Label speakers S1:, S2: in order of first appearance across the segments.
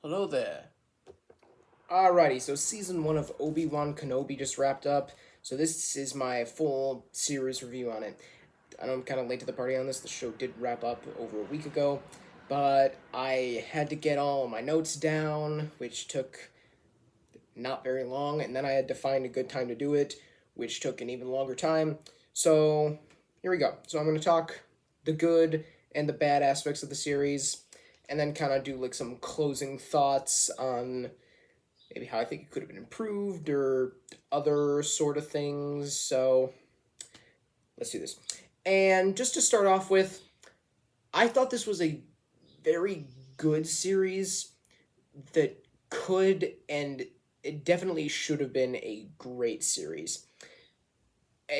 S1: Hello there.
S2: Alrighty, so season 1 of Obi-Wan Kenobi just wrapped up. So this is my full series review on it. I know I'm kind of late to the party on this. The show did wrap up over a week ago, but I had to get all my notes down, which took not very long, and then I had to find a good time to do it, which took an even longer time. So here we go. So I'm going to talk the good and the bad aspects of the series, and then kind of do like some closing thoughts on maybe how I think it could have been improved or other sort of things. So let's do this. And just to start off with, I thought this was a very good series that could and it definitely should have been a great series.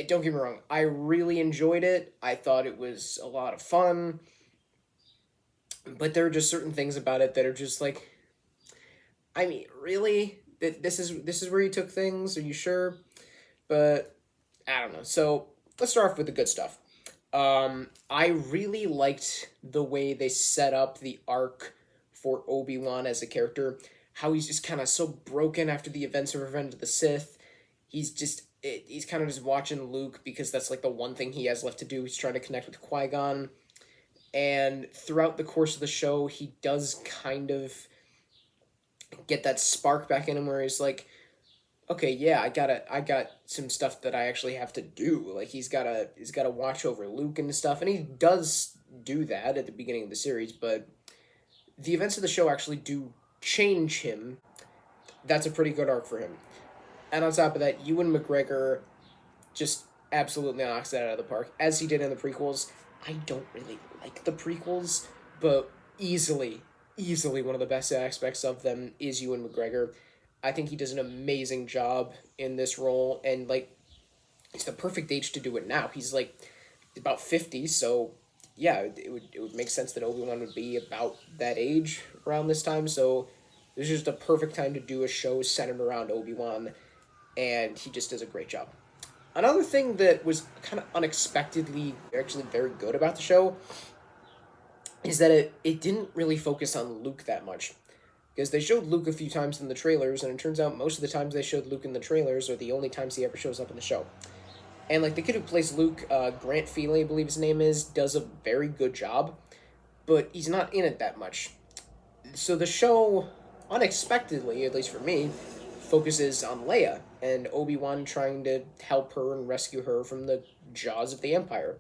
S2: Don't get me wrong, I really enjoyed it. I thought it was a lot of fun. But there are just certain things about it that are just like, I mean, really? This is where you took things? Are you sure? But I don't know. So let's start off with the good stuff. I really liked the way they set up the arc for Obi-Wan as a character. How he's just kind of so broken after the events of Revenge of the Sith. He's kind of just watching Luke because that's like the one thing he has left to do. He's trying to connect with Qui-Gon. And throughout the course of the show, he does kind of get that spark back in him where he's like, okay, yeah, I got some stuff that I actually have to do. Like he's gotta watch over Luke and stuff, and he does do that at the beginning of the series, but the events of the show actually do change him. That's a pretty good arc for him. And on top of that, Ewan McGregor just absolutely knocks that out of the park, as he did in the prequels. I don't really like the prequels, but easily one of the best aspects of them is Ewan McGregor. I think he does an amazing job in this role, and like, it's the perfect age to do it now. He's like about 50, so yeah, it would make sense that Obi-Wan would be about that age around this time. So this is just a perfect time to do a show centered around Obi-Wan, and he just does a great job. Another thing that was kind of unexpectedly actually very good about the show is that it didn't really focus on Luke that much. Because they showed Luke a few times in the trailers, and it turns out most of the times they showed Luke in the trailers are the only times he ever shows up in the show. And like the kid who plays Luke, Grant Feely, I believe his name is, does a very good job, but he's not in it that much. So the show, unexpectedly, at least for me, focuses on Leia and Obi-Wan trying to help her and rescue her from the jaws of the Empire.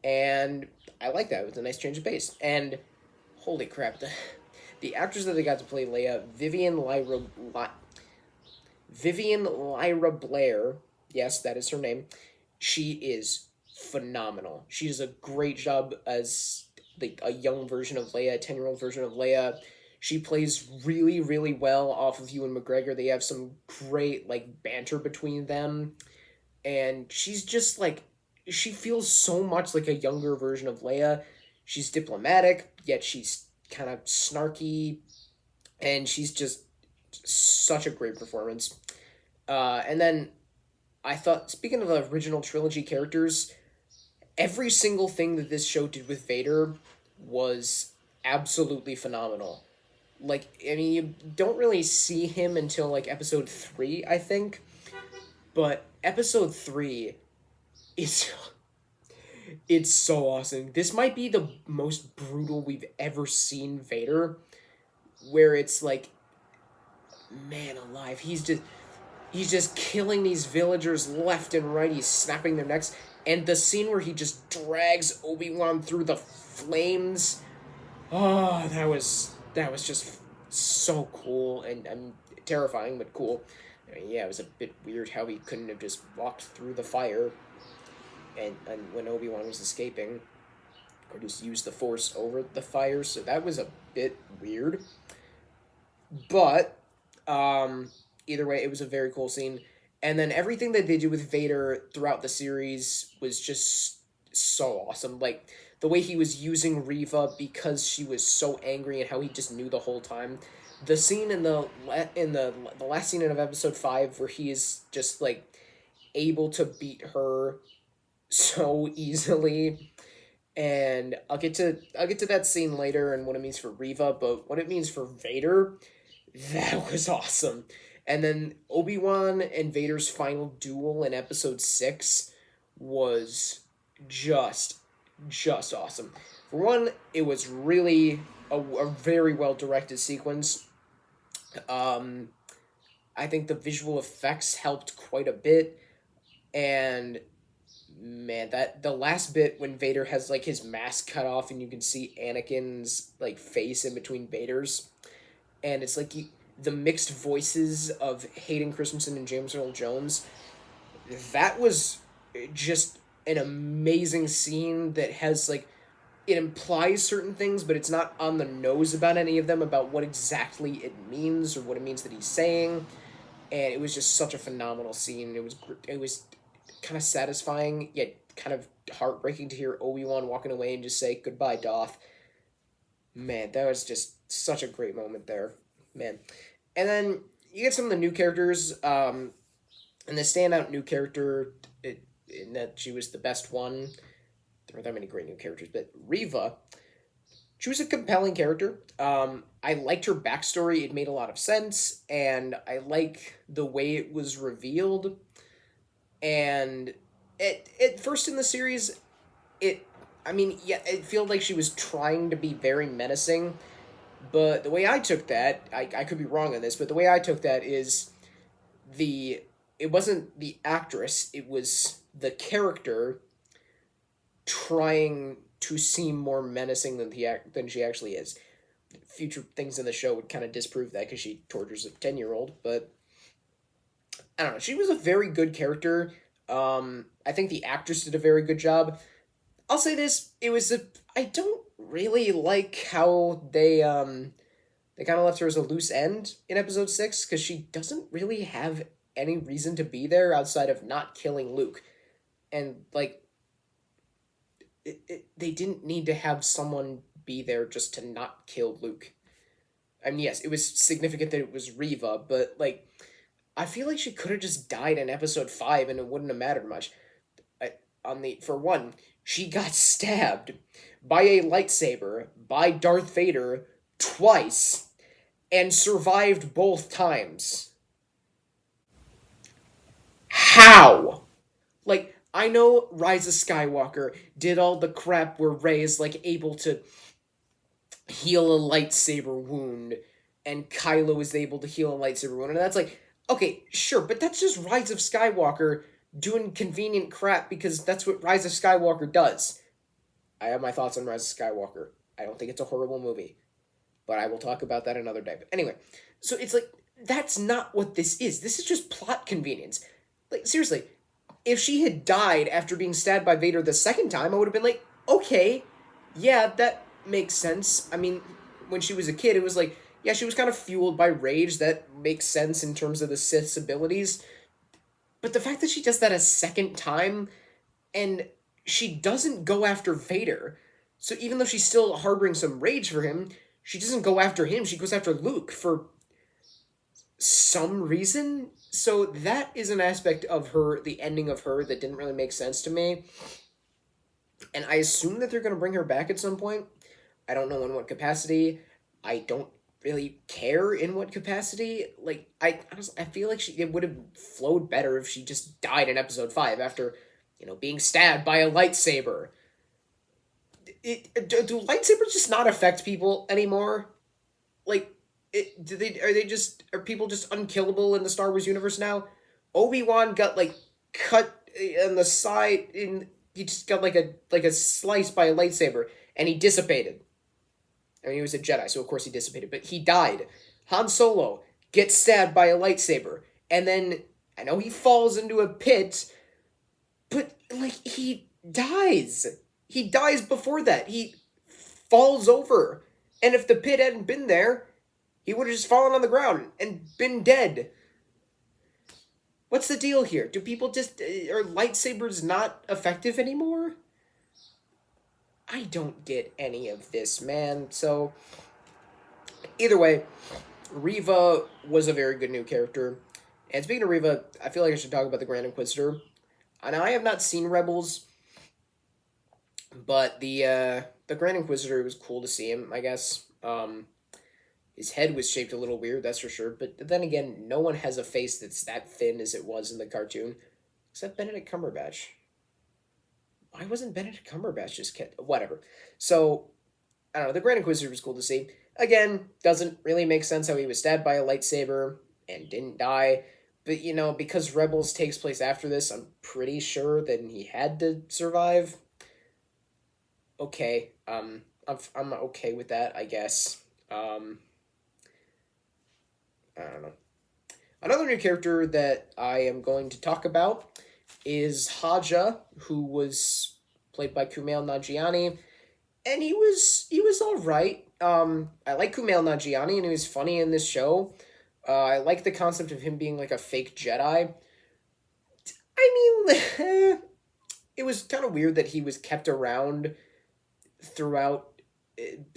S2: And I like that. It was a nice change of pace. And holy crap, the actress that they got to play Leia, Vivian Lyra Blair, yes, that is her name. She is phenomenal. She does a great job as like a young version of Leia, a 10-year-old version of Leia. She plays really, really well off of Ewan McGregor. They have some great like banter between them. And she's just like, she feels so much like a younger version of Leia. She's diplomatic, yet she's kind of snarky, and she's just such a great performance. And then I thought, speaking of the original trilogy characters, every single thing that this show did with Vader was absolutely phenomenal. Like, I mean, you don't really see him until like episode 3, I think, but episode 3 is it's so awesome. This might be the most brutal we've ever seen Vader, where it's like, man alive, he's just killing these villagers left and right. He's snapping their necks, and the scene where he just drags Obi-Wan through the flames. Oh, that was just so cool and terrifying, but cool. I mean, yeah, it was a bit weird how he couldn't have just walked through the fire, and when Obi-Wan was escaping, or just used the Force over the fire. So that was a bit weird. But either way, it was a very cool scene. And then everything that they did with Vader throughout the series was just so awesome. Like the way he was using Reva because she was so angry and how he just knew the whole time. The scene in the last scene of episode 5 where he is just like able to beat her so easily and I'll get to that scene later and what it means for Riva, but what it means for Vader, that was awesome. And then Obi-Wan and Vader's final duel in episode 6 was just just awesome. For one, it was really a very well directed sequence. Um, I think the visual effects helped quite a bit, and man, that the last bit when Vader has like his mask cut off and you can see Anakin's like face in between Vader's, and it's like the mixed voices of Hayden Christensen and James Earl Jones. That was just an amazing scene that has like it implies certain things, but it's not on the nose about any of them about what exactly it means or what it means that he's saying. And it was just such a phenomenal scene. It was kind of satisfying yet kind of heartbreaking to hear Obi-Wan walking away and just say goodbye, Doth. Man, that was just such a great moment there, man. And then you get some of the new characters, and the standout new character, in that she was the best one. There weren't that many great new characters, but Riva, she was a compelling character. I liked her backstory; it made a lot of sense, and I like the way it was revealed. And at first in the series, I mean, yeah, it felt like she was trying to be very menacing, but the way I took that, I could be wrong on this, but the way I took that is the it wasn't the actress, it was the character trying to seem more menacing than she actually is. Future things in the show would kind of disprove that because she tortures a 10-year-old, but I don't know. She was a very good character. I think the actress did a very good job. I'll say this: I don't really like how they kind of left her as a loose end in episode 6 because she doesn't really have any reason to be there outside of not killing Luke, and like they didn't need to have someone be there just to not kill Luke. I mean, yes, it was significant that it was Riva, but like I feel like she could have just died in episode 5 and it wouldn't have mattered much. For one, she got stabbed by a lightsaber by Darth Vader twice and survived both times. How? Like, I know Rise of Skywalker did all the crap where Rey is like able to heal a lightsaber wound and Kylo is able to heal a lightsaber wound, and that's like, okay, sure, but that's just Rise of Skywalker doing convenient crap because that's what Rise of Skywalker does. I have my thoughts on Rise of Skywalker. I don't think it's a horrible movie, but I will talk about that another day. But anyway, so it's like, that's not what this is. This is just plot convenience. Like, seriously, if she had died after being stabbed by Vader the second time, I would have been like, okay, yeah, that makes sense. I mean, when she was a kid, it was like, yeah, she was kind of fueled by rage. That makes sense in terms of the Sith's abilities. But the fact that she does that a second time, and she doesn't go after Vader, so even though she's still harboring some rage for him, she doesn't go after him, she goes after Luke for some reason. So that is an aspect of her, the ending of her, that didn't really make sense to me. And I assume that they're going to bring her back at some point. I don't know in what capacity. I don't really care in what capacity. Like, I feel like it would have flowed better if she just died in episode 5 after, being stabbed by a lightsaber. Do lightsabers just not affect people anymore? Like, are people just unkillable in the Star Wars universe now? Obi-Wan got like cut on the side, and he just got like a slice by a lightsaber, and he dissipated. I mean, he was a Jedi, so of course he dissipated, but he died. Han Solo gets stabbed by a lightsaber, and then I know he falls into a pit, but like he dies. He dies before that. He falls over, and if the pit hadn't been there, he would have just fallen on the ground and been dead. What's the deal here? Do people just... Are lightsabers not effective anymore? I don't get any of this, man. So, either way, Riva was a very good new character. And speaking of Riva, I feel like I should talk about the Grand Inquisitor. And I have not seen Rebels, But the Grand Inquisitor, was cool to see him, I guess. His head was shaped a little weird, that's for sure. But then again, no one has a face that's that thin as it was in the cartoon, except Benedict Cumberbatch. Why wasn't Benedict Cumberbatch just kept whatever? So I don't know. The Grand Inquisitor was cool to see. Again, doesn't really make sense how he was stabbed by a lightsaber and didn't die. But because Rebels takes place after this, I'm pretty sure that he had to survive. Okay, I'm okay with that, I guess. I don't know. Another new character that I am going to talk about is Haja, who was played by Kumail Najiyani, and he was all right. I like Kumail Najiyani, and he was funny in this show. I like the concept of him being like a fake Jedi. I mean, it was kind of weird that he was kept around throughout,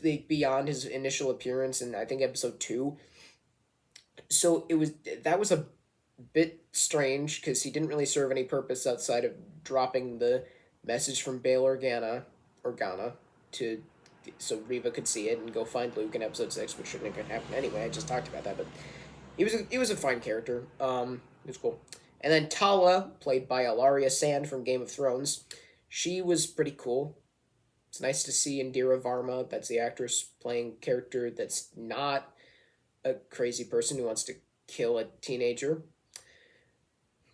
S2: beyond his initial appearance in I think episode 2. So that was a bit strange because he didn't really serve any purpose outside of dropping the message from Bail Organa to so Reva could see it and go find Luke in episode 6, which shouldn't have happened anyway. I just talked about that, but he was a fine character. It was cool. And then Tala, played by Ilaria Sand from Game of Thrones, she was pretty cool. It's nice to see Indira Varma, that's the actress, playing a character that's not a crazy person who wants to kill a teenager,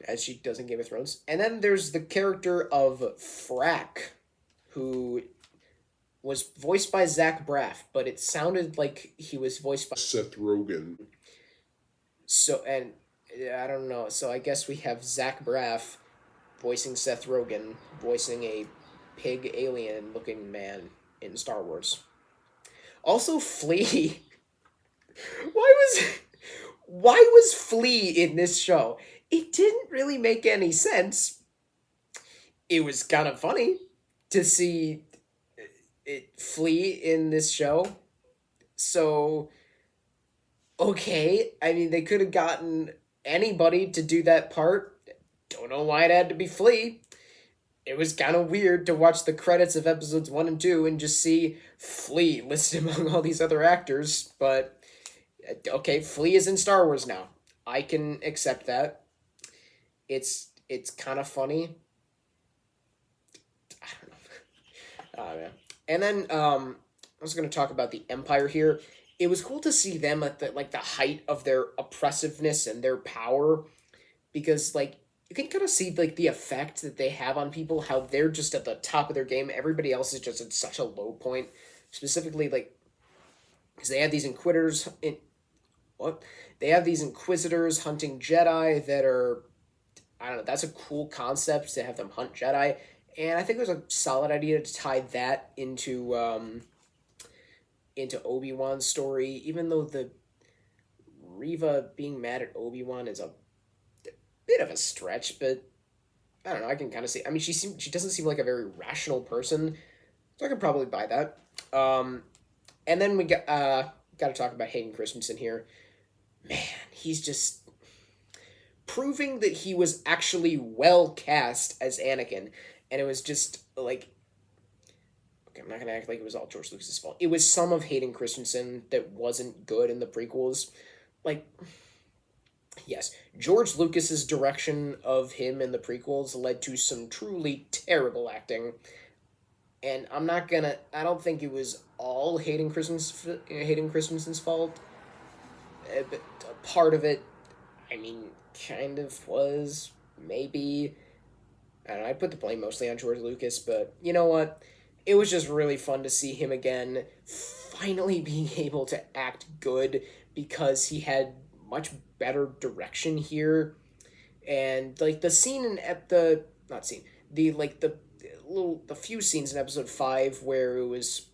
S2: as she does in Game of Thrones. And then there's the character of Frack, who was voiced by Zach Braff, but it sounded like he was voiced by
S1: Seth Rogen.
S2: So, and I don't know. So I guess we have Zach Braff voicing Seth Rogen, voicing a pig alien looking man in Star Wars. Also, Flea. why was why was Flea in this show? It didn't really make any sense. It was kind of funny to see Flea in this show. So, okay, I mean, they could have gotten anybody to do that part. Don't know why it had to be Flea. It was kind of weird to watch the credits of episodes 1 and 2 and just see Flea listed among all these other actors, but okay, Flea is in Star Wars now. I can accept that. It's kind of funny. I don't know. Oh, man. And then I was going to talk about the Empire here. It was cool to see them at the height of their oppressiveness and their power, because you can kind of see the effect that they have on people, how they're just at the top of their game. Everybody else is just at such a low point. Specifically, because they have these they have these Inquisitors hunting Jedi that are, I don't know, that's a cool concept to have them hunt Jedi. And I think it was a solid idea to tie that into Obi-Wan's story, even though the Reva being mad at Obi-Wan is a bit of a stretch, but I don't know, I can kind of see. I mean, she doesn't seem like a very rational person, so I could probably buy that. And then we got to talk about Hayden Christensen here. Man, he's just proving that he was actually well cast as Anakin, and it was just okay, I'm not gonna act like it was all George Lucas's fault. It was some of Hayden Christensen that wasn't good in the prequels. Yes, George Lucas's direction of him in the prequels led to some truly terrible acting. And I don't think it was all Hayden Christensen's fault. But part of it, I mean, kind of was, maybe. I don't know, I put the blame mostly on George Lucas, but you know what? It was just really fun to see him again, finally being able to act good, because he had much better direction here. And the scene in the not scene the few scenes in episode 5 where it was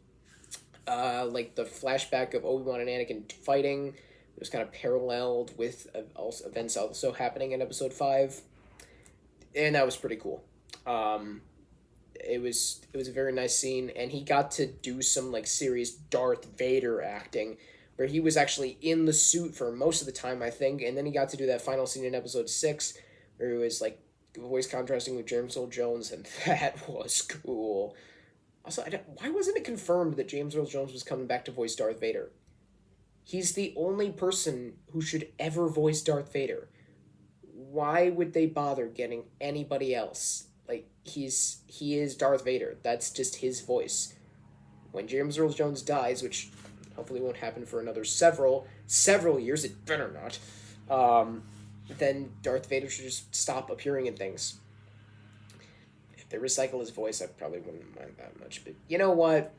S2: the flashback of Obi-Wan and Anakin fighting, it was kind of paralleled with events also happening in episode 5, and that was pretty cool. It was a very nice scene, and he got to do some serious Darth Vader acting, where he was actually in the suit for most of the time, I think, and then he got to do that final scene in episode 6 where he was voice contrasting with James Earl Jones, and that was cool. Also, why wasn't it confirmed that James Earl Jones was coming back to voice Darth Vader? He's the only person who should ever voice Darth Vader. Why would they bother getting anybody else? Like, he is Darth Vader. That's just his voice. When James Earl Jones dies, which hopefully won't happen for another several years, it better not, then Darth Vader should just stop appearing in things. If they recycle his voice, I probably wouldn't mind that much. But you know what?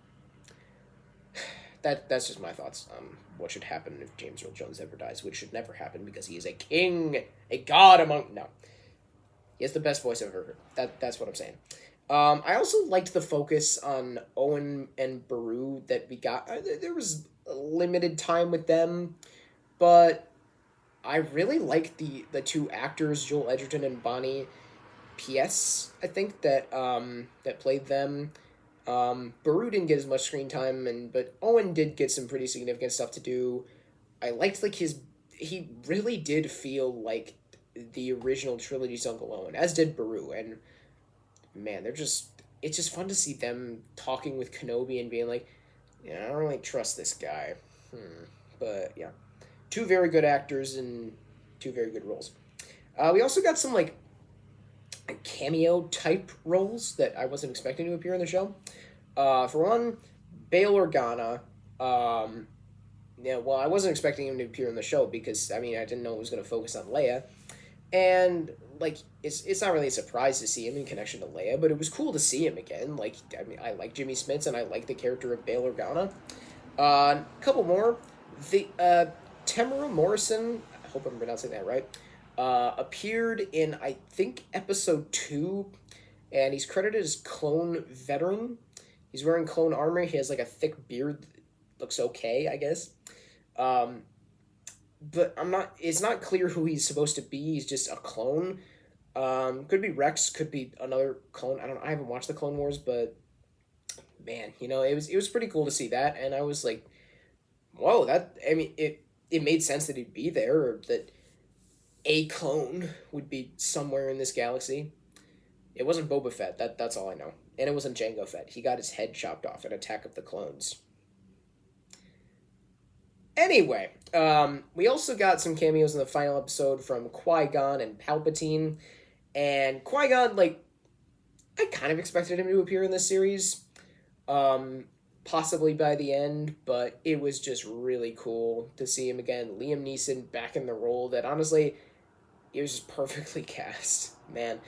S2: That's just my thoughts on what should happen if James Earl Jones ever dies, which should never happen because he is a king, a god among... No. He has the best voice I've ever heard. That's what I'm saying. I also liked the focus on Owen and Beru that we got. There was limited time with them, but I really liked the two actors, Joel Edgerton and Bonnie P.S., I think, that played them. Beru didn't get as much screen time, but Owen did get some pretty significant stuff to do. I liked, like, he really did feel like the original trilogy's Uncle Owen, as did Beru, and man, it's just fun to see them talking with Kenobi and being like, yeah, I don't really trust this guy. But yeah, two very good actors and two very good roles. We also got some like cameo type roles that I wasn't expecting to appear in the show. For one, Bail Organa. Yeah, well, I wasn't expecting him to appear in the show because I didn't know it was going to focus on Leia, and like it's not really a surprise to see him in connection to Leia, but it was cool to see him again. Like, I like Jimmy Smits and I like the character of Bail Organa. A couple more. The Temuera Morrison, I hope I'm pronouncing that right, appeared in, I think, episode 2, and he's credited as clone veteran. He's wearing clone armor. He has like a thick beard that looks okay, I guess. But it's not clear who he's supposed to be. He's just a clone. Could be Rex, could be another clone. I haven't watched the Clone Wars, but man, it was pretty cool to see that, and I was like, whoa, it made sense that he'd be there, or that a clone would be somewhere in this galaxy. It wasn't Boba Fett, that's all I know. And it wasn't Jango Fett. He got his head chopped off in Attack of the Clones. Anyway, we also got some cameos in the final episode from Qui-Gon and Palpatine. And Qui-Gon, like, I kind of expected him to appear in this series. Possibly by the end, but it was just really cool to see him again. Liam Neeson back in the role that, honestly, it was just perfectly cast. Man.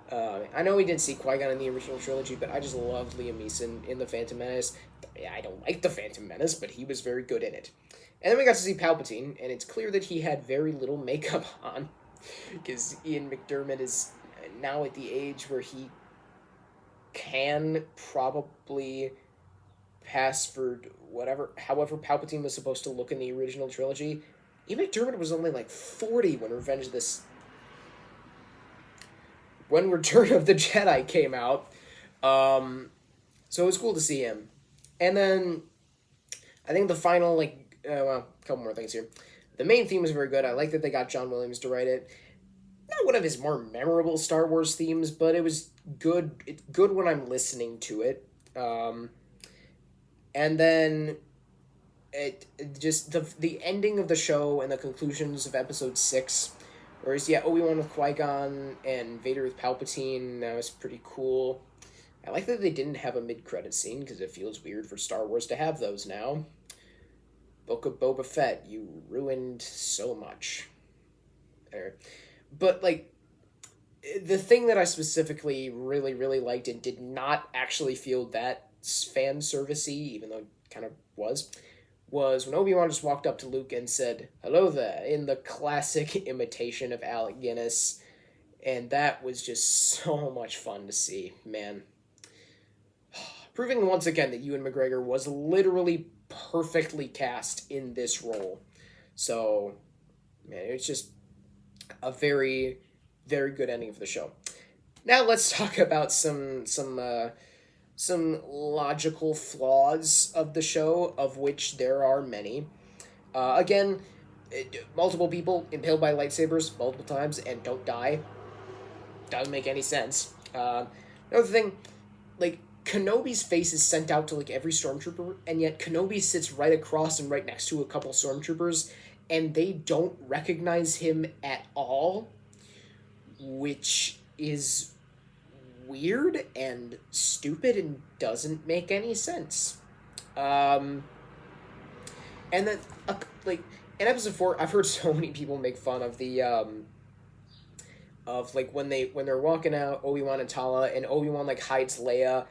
S2: I know we didn't see Qui-Gon in the original trilogy, but I just loved Liam Neeson in The Phantom Menace. I don't like The Phantom Menace, but he was very good in it. And then we got to see Palpatine, and it's clear that he had very little makeup on, because Ian McDiarmid is now at the age where he can probably pass for however Palpatine was supposed to look in the original trilogy. Ian McDiarmid was only like 40 when when Return of the Jedi came out. So it was cool to see him. And then I think the final, a couple more things here. The main theme was very good. I like that they got John Williams to write it. Not one of his more memorable Star Wars themes, but it was good. It's good when I'm listening to it. And then it just the ending of the show and the conclusions of episode 6, whereas Obi-Wan with Qui-Gon and Vader with Palpatine, that was pretty cool. I like that they didn't have a mid-credit scene because it feels weird for Star Wars to have those now. Book of Boba Fett, you ruined so much. But the thing that I specifically really, really liked and did not actually feel that fan servicey, even though it kind of was when Obi-Wan just walked up to Luke and said, "Hello there," in the classic imitation of Alec Guinness. And that was just so much fun to see, man. Proving once again that Ewan McGregor was literally perfectly cast in this role. So, man, it's just a very, very good ending for the show. Now let's talk about some logical flaws of the show, of which there are many. Again, multiple people impaled by lightsabers multiple times and don't die. Doesn't make any sense. Another thing, Kenobi's face is sent out to like every stormtrooper, and yet Kenobi sits right across and right next to a couple stormtroopers, and they don't recognize him at all, which is weird and stupid and doesn't make any sense. And then like in episode 4, I've heard so many people make fun of the of like when they're walking out, Obi-Wan and Tala, and Obi-Wan like hides Leia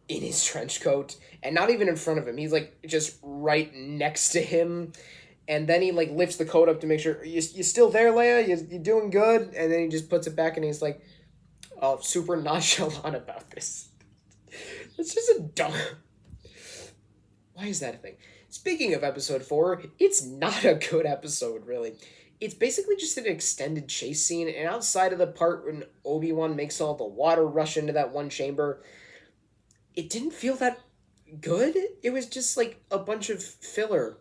S2: in his trench coat, and not even in front of him. He's like just right next to him, and then he like lifts the coat up to make sure you still there, Leia. You doing good? And then he just puts it back, and he's like, oh, super nonchalant about this. It's just a dumb. Why is that a thing? Speaking of episode 4, it's not a good episode, really. It's basically just an extended chase scene, and outside of the part when Obi-Wan makes all the water rush into that one chamber, it didn't feel that good. It was just like a bunch of filler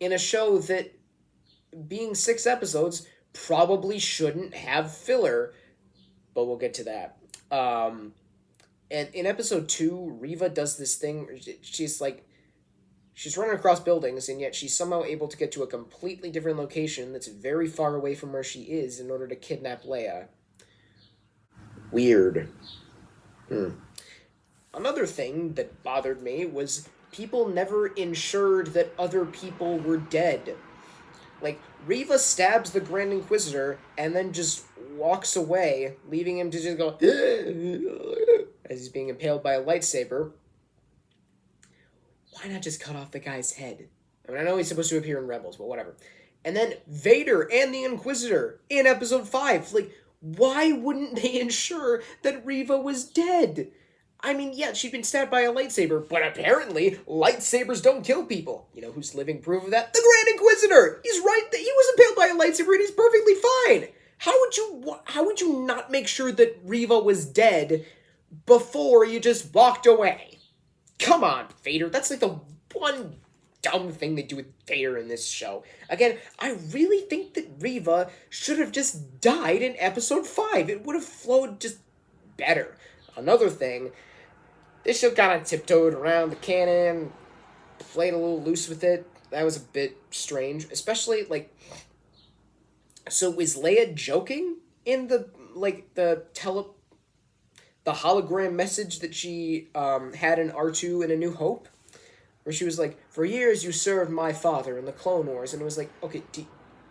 S2: in a show that, being 6 episodes, probably shouldn't have filler, but we'll get to that. And in episode 2, Reva does this thing. She's running across buildings, and yet she's somehow able to get to a completely different location that's very far away from where she is in order to kidnap Leia. Weird. Another thing that bothered me was people never ensured that other people were dead. Like, Reva stabs the Grand Inquisitor and then just walks away, leaving him to just go as he's being impaled by a lightsaber. Why not just cut off the guy's head? I mean, I know he's supposed to appear in Rebels, but whatever. And then Vader and the Inquisitor in episode 5. Like, why wouldn't they ensure that Reva was dead? I mean, yeah, she'd been stabbed by a lightsaber, but apparently lightsabers don't kill people. You know who's living proof of that? The Grand Inquisitor! He's right, he was impaled by a lightsaber and he's perfectly fine! How would you not make sure that Reva was dead before you just walked away? Come on, Vader. That's like the one dumb thing they do with Vader in this show. Again, I really think that Reva should have just died in episode 5. It would have flowed just better. Another thing, this show kind of tiptoed around the canon, played a little loose with it. That was a bit strange, especially, like, so was Leia joking in the hologram message that she had in R2 in A New Hope? Where she was like, for years you served my father in the Clone Wars, and it was like, okay,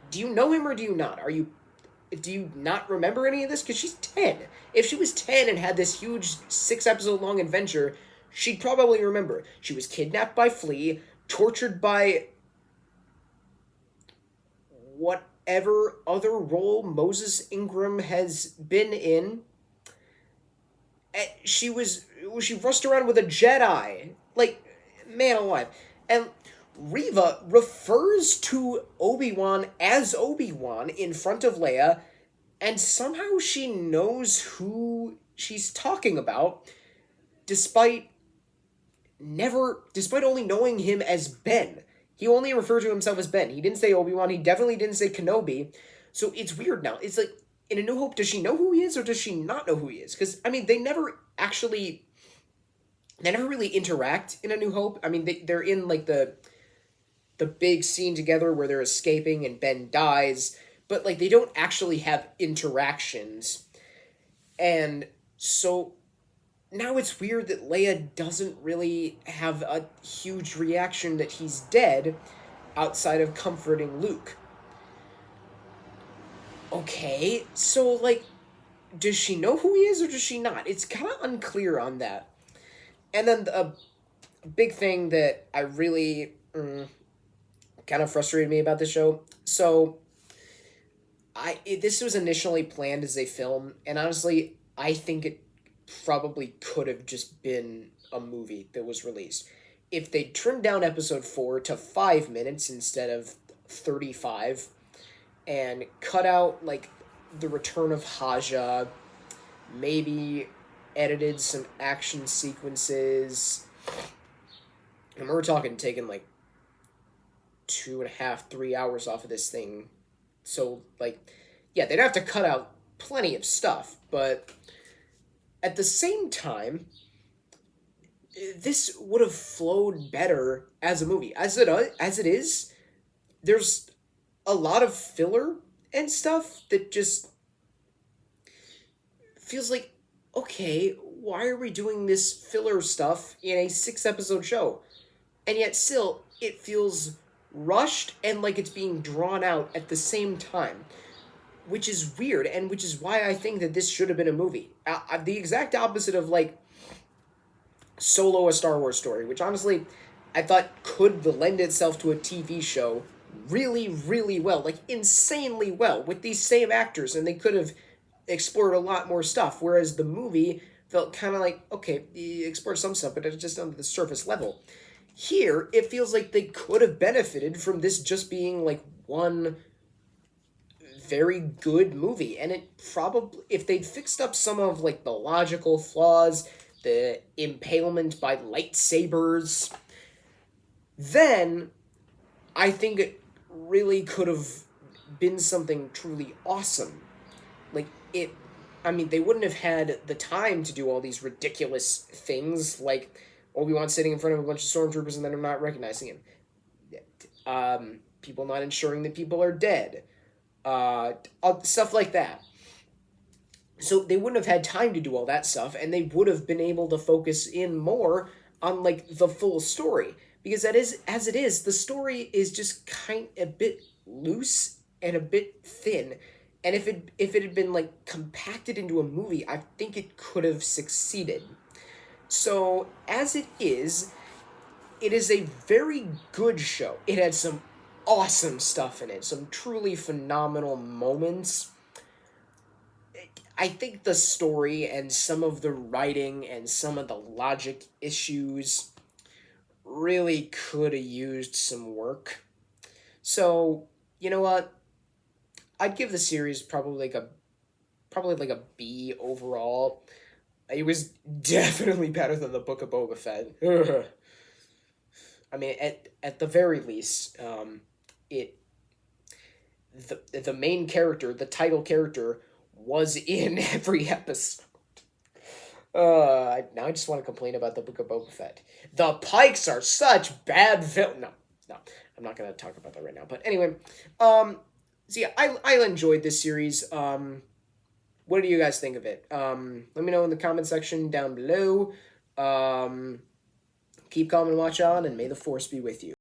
S2: do you know him or do you not? Do you not remember any of this? Because she's 10. If she was 10 and had this huge 6-episode-long adventure, she'd probably remember. She was kidnapped by Flea, tortured by whatever other role Moses Ingram has been in. She rushed around with a Jedi. Like, man alive. And Reva refers to Obi-Wan as Obi-Wan in front of Leia, and somehow she knows who she's talking about, despite only knowing him as Ben. He only referred to himself as Ben. He didn't say Obi-Wan. He definitely didn't say Kenobi. So it's weird now. It's like, in A New Hope, does she know who he is or does she not know who he is? Because, I mean, they never really interact in A New Hope. I mean, they're in, like, the big scene together where they're escaping and Ben dies, but, like, they don't actually have interactions. And so now it's weird that Leia doesn't really have a huge reaction that he's dead outside of comforting Luke. Okay, so, like, does she know who he is or does she not? It's kind of unclear on that. And then a big thing that I really kind of frustrated me about this show. So, this was initially planned as a film, and honestly, I think it probably could have just been a movie that was released. If they trimmed down episode 4 to 5 minutes instead of 35, and cut out, like, the return of Haja, maybe edited some action sequences, and we're talking taking, like, 2.5, 3 hours off of this thing. So, like, yeah, they'd have to cut out plenty of stuff, but At the same time, this would have flowed better as a movie. As it is, there's a lot of filler and stuff that just feels like, okay, why are we doing this filler stuff in a 6 episode show? And yet still it feels rushed and like it's being drawn out at the same time, which is weird, and which is why I think that this should have been a movie. The exact opposite of like Solo, a Star Wars story, which honestly I thought could lend itself to a TV show really, really well, like insanely well, with these same actors, and they could have explored a lot more stuff. Whereas the movie felt kind of like, okay, you explored some stuff, but it's just on the surface level. Here, it feels like they could have benefited from this just being like one very good movie, and it probably, if they'd fixed up some of like the logical flaws, the impalement by lightsabers, then I think it really could have been something truly awesome. Like it, I mean, they wouldn't have had the time to do all these ridiculous things, like Obi-Wan sitting in front of a bunch of stormtroopers and then not recognizing him. People not ensuring that people are dead. Stuff like that. So they wouldn't have had time to do all that stuff, and they would have been able to focus in more on like the full story, because that is, as it is, the story is just kind a bit loose and a bit thin. And if it had been like compacted into a movie, I think it could have succeeded. So as it is a very good show. It had some awesome stuff in it, some truly phenomenal moments. I think the story and some of the writing and some of the logic issues really could have used some work. So, you know what? I'd give the series probably like a B overall. It was definitely better than the Book of Boba Fett. I mean, at the very least, it the main character, the title character, was in every episode. Now I just want to complain about the Book of Boba Fett. The Pikes are such bad villains. No, I'm not gonna talk about that right now. But anyway, so yeah, I enjoyed this series. What do you guys think of it? Let me know in the comment section down below. Keep calm and watch on, and may the Force be with you.